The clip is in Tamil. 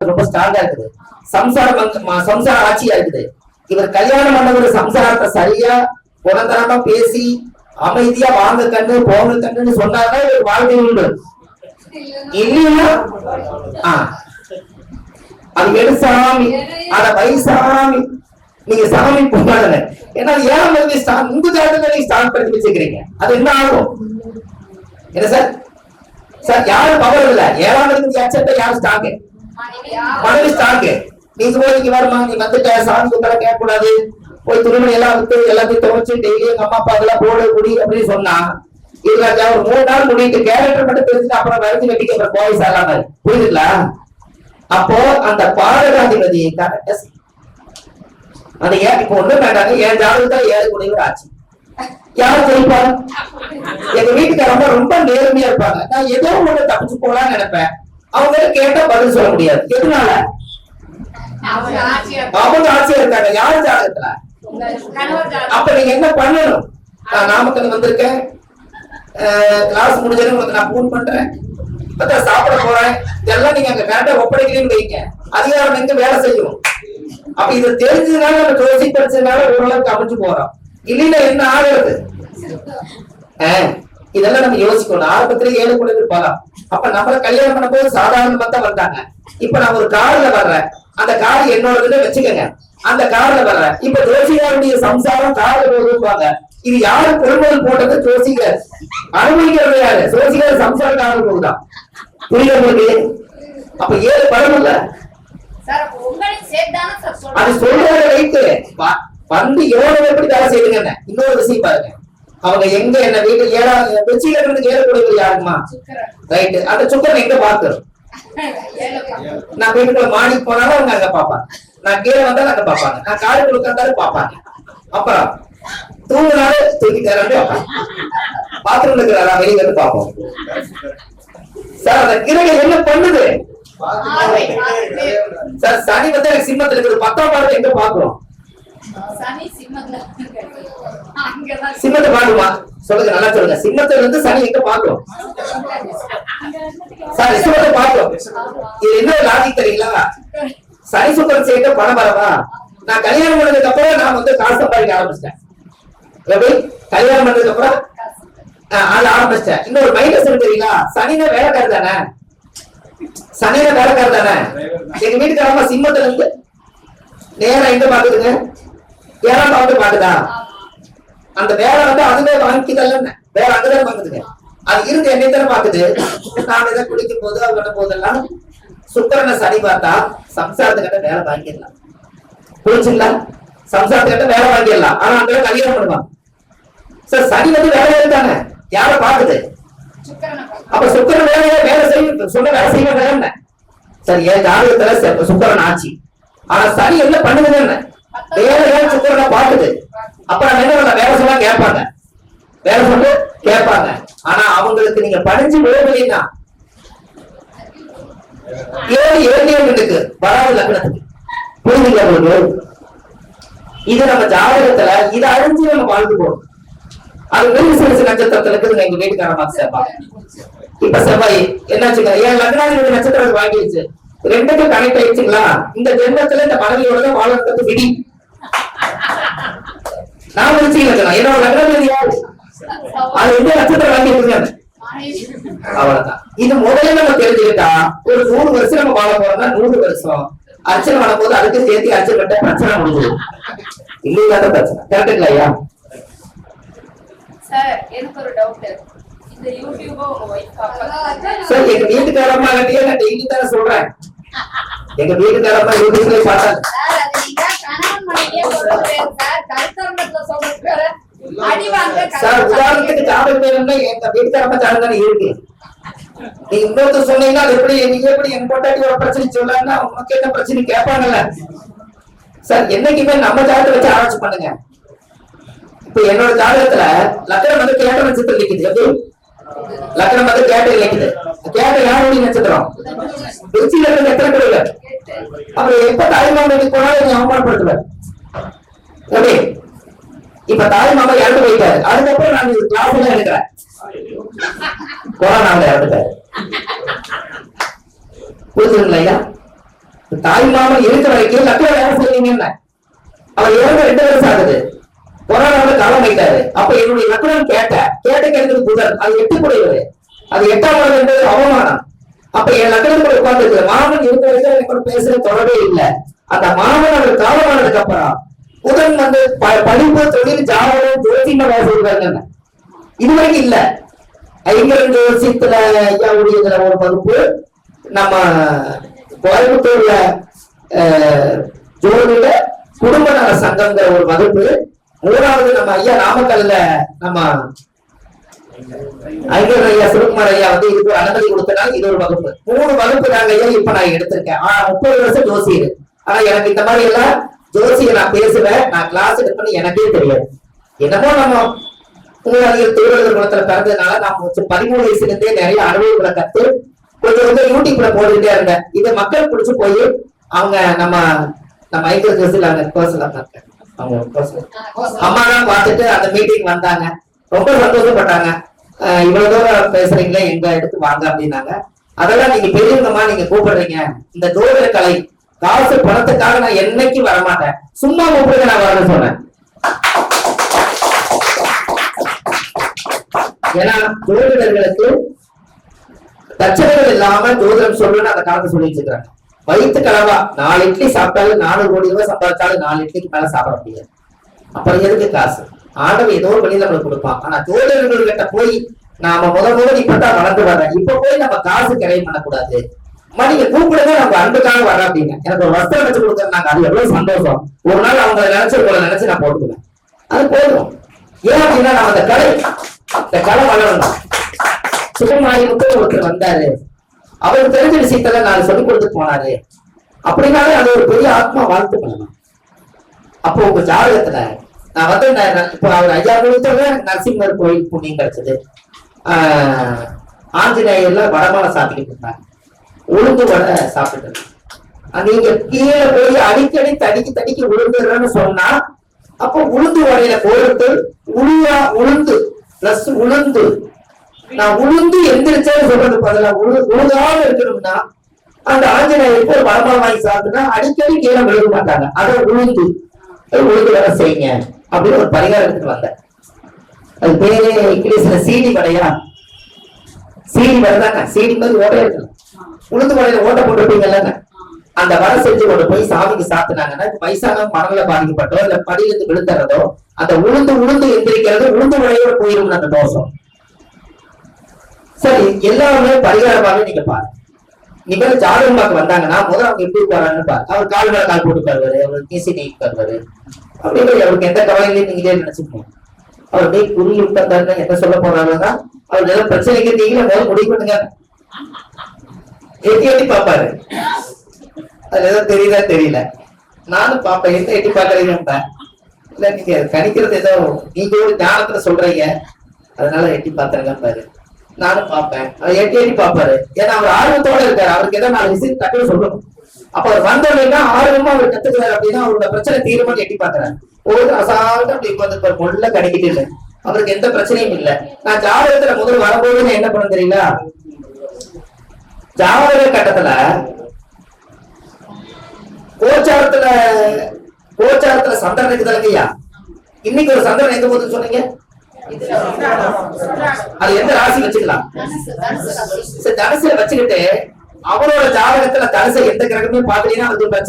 ரொம்ப ஸ்ட்ராங்கா இருக்குது. சம்சார ஆட்சியா இருக்குது. இவர் கல்யாணம் பண்ண சம்சாரத்தை சரியா குணந்தரமா பேசி அமைதியா வாங்க கண்ணு போங்க கண்ணுன்னு சொன்னாதான் இவர் வாழ்க்கை உண்டு. இல்லையா அது எடுசாமி அத வயசாமி நீங்க சாமி போகாத. ஏன்னா ஏன் உங்க ஜாதகத்தை நீங்க ஸ்டார்ட் பண்ணி வச்சுக்கிறீங்க, அது என்ன ஆகும்? என்ன சார் சார் யாரு பவர் இல்ல? 7ஆம் இடத்துக்கு அச்சத்தை யாரு ஸ்டாக்கு? மனைவி ஸ்டாக்கு. நீங்க போய் இங்க வருமா, நீ வந்துட்ட சாமி குத்தர கேட்க கூடாது, போய் துணிமணி எல்லாம் விட்டு எல்லாத்தையும் துவைச்சு டெய்லி எங்க அம்மா அப்பா அதெல்லாம் போட குடி அப்படின்னு சொன்னா இதுல ஒரு 3 நாள் முடிட்டு கேரக்டர் மட்டும் தெரிஞ்சுட்டு அப்புறம் வரைஞ்சு வெட்டிக்கு அப்புறம் போய் சாராம புரியுதுங்களா? அப்போ அந்த பாரகாதிபதி அந்த ஏன் இப்ப ஒண்ணும் வேண்டாங்க, என் ஜாதகத்தை 7 குடிவர் ஆச்சு. யாரும் ஜெயிப்பாங்க? எங்க வீட்டுக்காரங்க ரொம்ப நேர்மையா இருப்பாங்க. நான் ஏதோ ஒண்ணு தப்பிச்சு போலான்னு நினைப்பேன். அவங்க கேட்டா பதில் சொல்ல முடியாது. எதனால? அவங்க ஆட்சியா இருக்காங்க. யாரு ஜாதகத்துல? அப்ப நீங்க என்ன பண்ணணும்? நான் நாமக்கல் வந்திருக்கேன், கிளாஸ் முடிஞ்சது உங்களுக்கு நான் போன் பண்றேன், சாப்பிட போறேன், இதெல்லாம் நீங்க அங்க கரெக்டா ஒப்படைக்கிறீங்கன்னு வைங்க, அதிகாரம் எங்க வேலை செய்யும். அப்ப இது தெரிஞ்சதுனால நம்ம ஜோசி படிச்சதுனால ஓரளவுக்கு அமைஞ்சு போறோம். இல்லைன்னா என்ன ஆகுறது? இதெல்லாம் நம்ம யோசிக்கணும். ஆரம்பத்துல 7 குடிகள் போலாம். அப்ப நம்மள கல்யாணம் பண்ண போது சாதாரணமா தான் வந்தாங்க. இப்ப நான் ஒரு கார்ல வர்றேன், அந்த கார் என்னோடதுன்னு வச்சுக்கோங்க, அந்த கார்ல வர்றேன். இப்ப ஜோசிகாருடைய சம்சாரம் கார்ல போடுவாங்க. இது யாரு கொள்முதல் போட்டது? ஜோசிகர். அனுபவிக்கிறது யாரு? ஜோசிகர் சம்சார கார்ல போகுதான். புரியுது உங்களுக்கு? அப்ப 7 படம் இல்ல அது சொல்றத வைத்து வந்து எவ்வளவு எப்படி வேலை செய்யுங்க. இன்னொரு விஷயம் பாருங்க, அவங்க எங்க என்ன வீட்டு 7 வெச்சில இருந்து 7 குடிகள் யாருமா? ரைட். அந்த சுக்கரன் எங்க பாக்குறோம்? நான் வீட்டுக்குள்ள மாடி போனாலும் அவங்க அங்க பாப்பாங்க, நான் கீழே வந்தாலும் அங்க பாப்பாங்க, நான் காலுக்குள்ள உட்கார்ந்தாலும் பாப்பாங்க. அப்புறம் தூங்கினாலும் தூக்கிட்டாரு பாத்ரூம்ல இருக்கிறாரா வெளியே வந்து பாப்போம். சார் அந்த கிரகம் என்ன பண்ணுது? சார் சனி வந்து எனக்கு சிம்மத்துல இருக்குது. 10ஆம் பாடத்தை எங்க பாக்குறோம்? சிம்மத்தை பாக்குமா? சொல்லுங்க, நல்லா சொல்லுங்க. சிம்மத்துல இருந்து சனி எங்க பாக்குறோம்? சார் சிம்மத்தை பாக்குறோம். இது என்ன லாஜிக் தெரியுங்களா? சனி சுக்கரன் சேர்க்க பணம் வரவா? நான் கல்யாணம் பண்ணதுக்கு அப்புறம் நான் வந்து காசு சம்பாதிக்க ஆரம்பிச்சிட்டேன். எப்படி? கல்யாணம் பண்ணதுக்கு அப்புறம் அது ஆரம்பிச்சிட்டேன். இன்னொரு மைனஸ் தெரியுங்களா? சனினா வேலைக்காரர் தானே, சனியில வேலைக்காரர் தானே. எங்க வீட்டுக்காரமா சிம்மத்துல இருந்து நேரம் எங்க பாக்குதுங்க? 7ஆம் பாவத்தை பாக்குதா? அந்த வேலை வந்து அதுவே வாங்கிக்கல, வேற அங்கதான் பாக்குதுங்க. அது இருந்து என்னை தானே பாக்குது. நான் எதை குடிக்கும் போது அவங்க போதெல்லாம் சுக்கரனை சனி பார்த்தா சம்சாரத்துக்கிட்ட வேலை வாங்கிடலாம். புரிஞ்சுங்களா? சம்சாரத்துக்கிட்ட வேலை வாங்கிடலாம். ஆனா அந்த கல்யாணம் பண்ணுவாங்க. சார் சனி வந்து வேலையா இருக்காங்க, யார பாக்குது? அப்ப சுக்கரன் வேலை செய்யும் சொன்ன வேலை செய்ய என்ன சார்? என் ஜாதகத்துல சுக்கரன் ஆட்சி, ஆனா சனி என்ன பண்ணுதுன்னு என்ன வேலை சுக்கரனை பாக்குது. அப்ப நம்ம என்ன வேலை சொன்னா கேட்பாங்க, வேலை சொல்லி கேட்பாங்க. ஆனா அவங்களுக்கு நீங்க பணிஞ்சு விழவில்லைன்னா 7 வராது லக்னத்துக்கு. புரியுதுங்களா உங்களுக்கு? இது நம்ம ஜாதகத்துல இதை அழிஞ்சு நம்ம வாழ்ந்து போறோம். அது மிருகசீரிஷ நட்சத்திரத்துல இருக்குதுங்க எங்க வீட்டுக்காரமா செவ்வாய். இப்ப செவ்வாய் என்னாச்சுங்க, என் லக்னாதிபதி நட்சத்திரம் வாங்கிடுச்சு, 2க்கு கனெக்ட் ஆயிடுச்சுங்களா? இந்த ஜென்மத்துல இந்த மனைவியோட வாழ்றது விதி. நான் முடிச்சுக்கலாம், என்னோட லக்னாதிபதி யாரு? அது எந்த நட்சத்திரம் வாங்கிடுச்சுங்க, அவ்வளவுதான். இது முதல்ல நம்ம தெரிஞ்சுக்கிட்டா ஒரு 100 வருஷம் நம்ம வாழ போறோம்னா 100 வருஷம் அர்ச்சனை வாழும் போது அதுக்கு சேர்த்து அர்ச்சனை கட்ட பிரச்சனை முடிஞ்சிடும். இல்லையா பிரச்சனை? கரெக்டுங்களா ஐயா? சார் எனக்கு ஒரு டவுட். இந்த யூடியூப் உங்க வைஃப் பாப்பாங்க சார்? எங்க வீட்டுக்காரம்மா கிட்டயே நான் டெய்லி தான் சொல்றேன். எங்க வீட்டுக்காரம்மா யூடியூப்ல பார்த்தாங்க சார். அது நீங்க கணவன் மனைவியே சொல்றீங்க சார், கருத்தரங்கத்துல சொல்றீங்க அடி வாங்க சார். உதாரணத்துக்கு ஜாதகம் வேணும்னா எங்க வீட்டுக்காரம்மா ஜாதகம் இருக்கு. நீ இன்னொருத்தர் சொன்னீங்கன்னா அது எப்படி நீங்க எப்படி என் பொண்டாட்டி ஒரு பிரச்சனை சொல்லலாம்னா உனக்கு என்ன பிரச்சனை கேட்பாங்கல்ல சார். என்னைக்குமே நம்ம ஜாதகத்தை வச்சு ஆராய்ச்சி பண்ணுங்க. இப்ப என்னோட ஜாதகத்துல லக்னம் வந்து கேட்ட நட்சத்திரம் நிக்குது. எப்படி லக்னம் வந்து கேட்ட நிக்குது? கேட்ட யாருடைய நட்சத்திரம்? திருச்சியில இருந்து எத்தனை பேர்? அப்புறம் எப்ப தாய்மாமனுக்கு போனாலும் அவமானப்படுத்துவார். எப்படி? இப்ப தாய் மாமா இறந்து போயிட்டாரு, அதுக்கப்புறம் நான் கிளாஸ்ல எடுக்கிறேன், கொரோனாவில் இறந்துட்டாரு. புரிஞ்சுங்களா? தாய் மாமன் இருக்கிற வரைக்கும் லக்னம் யாரும் செய்வீங்க. அவர் இறந்து 2 வருஷம் ஆகுது. கொரோனாவோட காலம் வைத்தாரு. அப்ப என்னுடைய லக்னம் கேட்டது புதன், அது 8 கூடையவர், அது 8ஆம் இடம் என்பது அவமானம். அப்ப என் லக்னத்துல உட்கார்ந்து மாமன் இருக்க வரைக்கும் எனக்கு பேசுற தொடர்பே இல்லை. அந்த மாமன் அவர் காலமானதுக்கு அப்புறம் புதன் வந்து படிப்பு, தொழில், ஜாதகம், ஜோதிடம் சொல்றாங்க. இதுவரைக்கும் இல்ல. ஐங்கரன் ஜோசியத்துல ஐயாவுடைய ஒரு வகுப்பு, நம்ம கோயம்புத்தூர்ல ஜோதிட குடும்ப நல சங்கம்ங்கிற ஒரு வகுப்பு, 3வது நம்ம ஐயா நாமக்கல்ல நம்ம ஐங்கர் ஐயா சிவகுமார் ஐயா வந்து இதுக்கு அனுமதி கொடுத்தனால இது ஒரு வகுப்பு. 3 வகுப்பு நாங்க ஐயா இப்ப நான் எடுத்திருக்கேன். 30 வருஷம் ஜோசியர். ஆனா எனக்கு இந்த மாதிரி எல்லாம் ஜோசியை நான் பேசுவேன், நான் கிளாஸ் எடுப்பேன்னு எனக்கே தெரியாது. என்னமோ நம்ம உங்களுடைய தொழிலாளர் குலத்துல பிறந்ததுனால நான் 13 வயசுல இருந்தே நிறைய அனுபவங்களை கத்து கொஞ்சம் யூடியூப்ல போட்டுக்கிட்டே இருந்தேன். இதை மக்கள் பிடிச்சு போய் அவங்க நம்ம ஐங்கர் ஜோசியில் அவங்க அம்மா தான் பார்த்துட்டு அந்த மீட்டிங் வந்தாங்க. ரொம்ப சந்தோஷப்பட்டாங்க. இவ்வளவு தூரம் பேசுறீங்களே, எங்க எடுத்து வாங்க அப்படின்னாங்க. அதெல்லாம் நீங்க பெரியவங்கம்மா, நீங்க கூப்பிடுறீங்க. இந்த ஜோதிட கலை காசு பணத்துக்காக நான் என்னைக்கு வரமாட்டேன், சும்மா கூப்பிடுங்க, நான் வரணும்னு சொன்னேன். ஏன்னா ஜோதிடர்களுக்கு பிரச்சனைகள் இல்லாம ஜோதிடம் சொல்லணும்னு அந்த காலத்தை சொல்லிட்டு இருக்கிறாங்க. வயிற்று கலவா 4 இட்லி சாப்பிட்டாலும் 4 கோடி ரூபாய் சம்பாதிச்சாலும் 4 இட்லிக்கு மேல சாப்பிட முடியாது. அப்புறம் எதுக்கு காசு? ஆண்டவன் ஏதோ ஒரு வழியில நம்மளுக்கு கொடுப்பான். ஆனா ஜோதிடர்கள்கிட்ட போய் நாம முதல் இப்பதான் வளர்ந்து வர்றேன், இப்ப போய் நம்ம காசு கிரையம் பண்ணக்கூடாது. நீங்க கூப்பிடுங்க, நம்ம அன்புக்காக வர அப்படின்னு எனக்கு ஒரு வஸ்திரம் வச்சு கொடுக்குறாங்க. அது எவ்வளவு சந்தோஷம். ஒரு நாள் அவங்க நினைச்சு உங்களை நினைச்சு நான் போட்டுக்குவேன். அது போதும். ஏன் அப்படின்னா நம்ம இந்த கலை வளரணும். சுகமாயிரத்து ஒருத்தர் வந்தாரு, அவருக்கு தெரிஞ்ச விஷயத்துல நான் சொல்லிக் கொடுத்து போனாரு அப்படின்னாலே அது ஒரு பெரிய ஆத்மா வாழ்த்து பண்ணணும். அப்போ உங்க ஜாதகத்துல நான் வந்து இப்போ அவர் 5 எனக்கு நரசிம்மர் கோயில் புண்ணியம் கிடைச்சது. ஆஞ்சநேயர்ல வடமாலை சாப்பிட்டு இருந்தாங்க, உளுந்து வடை சாப்பிட்டு. நீங்க கீழே போய் அடிக்கடி தடிக்கி உளுந்துறன்னு சொன்னா அப்போ உளுந்து வடையில கோர்த்து உளுந்து பிளஸ் உளுந்து, நான் உளுந்து எந்திரிச்சேன்னு சொல்றது பதிலா உழுதாம இருக்கணும்னா அந்த ஆஞ்சநேயருக்கு ஒரு வடமாலை வாங்கி சாப்பிட்டுனா அடிக்கடி கீழே விழுக மாட்டாங்க. அதை உளுந்து வடை செய்யுங்க அப்படின்னு ஒரு பரிகாரம் எடுத்துட்டு வந்தேன். அது பேரு இங்கிலீஷ்ல சீடி வடையா, சீடி வடை தாங்க. சீடி மாதிரி ஓட்டை இருக்கலாம், உளுந்து வடையில ஓட்டை போட்டுருப்பீங்கல்லங்க. அந்த வடை செஞ்சு கொண்டு போய் சாமிக்கு சாப்பிட்டாங்கன்னா வயசான மனநல பாதிக்கப்பட்டோ இல்ல படியிலிருந்து விழுந்துறதோ அந்த உளுந்து எந்திரிக்கிறது உளுந்து வடையோட போயிரும் அந்த தோஷம். சரி, எல்லாருமே பரிகாரமாக நீங்க பாருங்க. நீங்க ஜாதகம் பார்க்க வந்தாங்கன்னா முதல்ல அவங்க எப்படி உட்காரான்னு பாரு. அவர் கால் மேல கால் போட்டு உட்காருவாரு, அவர் கேசி நீ உட்காருவாரு அப்படின்னு அவருக்கு எந்த கவலையிலையும் நீங்களே நினைச்சுக்கணும். அவர் அப்படியே குறி உட்கார்ந்தாருன்னா என்ன சொல்ல போறாருன்னா அவர் ஏதாவது பிரச்சனைக்கு நீங்களே முதல்ல முடிவு பண்ணுங்க. எட்டி பாப்பாரு, அது ஏதோ தெரியுதா தெரியல, நானும் பாப்பேன். என்ன எட்டி பாக்குறீங்க இல்ல, நீங்க கணிக்கிறது ஏதோ நீங்க ஒரு ஞானத்துல சொல்றீங்க, அதனால எட்டி பாத்துறங்க பாரு. நானும் பார்ப்பேன், எட்டி பாப்பாரு. ஏன்னா அவர் ஆர்வத்தோட இருக்காரு, அவருக்கு ஏதோ 4 விஷயம் டக்குனு சொல்லணும். அப்ப அவர் வந்தோம்னா ஆர்வமா அவர் கத்துக்கிறாரு அப்படின்னா அவரோட பிரச்சனை தீர்மானம் எட்டி பாக்குறாரு. ஒரு அசால்ட்டா அப்படி உட்காந்து முள்ள கணிக்கிட்டு இல்லை, அவருக்கு எந்த பிரச்சனையும் இல்லை. நான் ஜாதகத்துல முதல் வரும்போது நான் என்ன பண்ண தெரியல, ஜாதக கட்டத்துல கோச்சாரத்துல சந்திரன் இருக்குதுல்லையா, இன்னைக்கு ஒரு சந்திரன் எங்க போகுதுன்னு சொன்னீங்க, அது எந்த ராசி வச்சுக்கலாம், தனுசுல வச்சுக்கிட்டு அவரோட ஜாதகத்துல தனுசை எந்த கிரகமே பாக்கலீங்கன்னா அது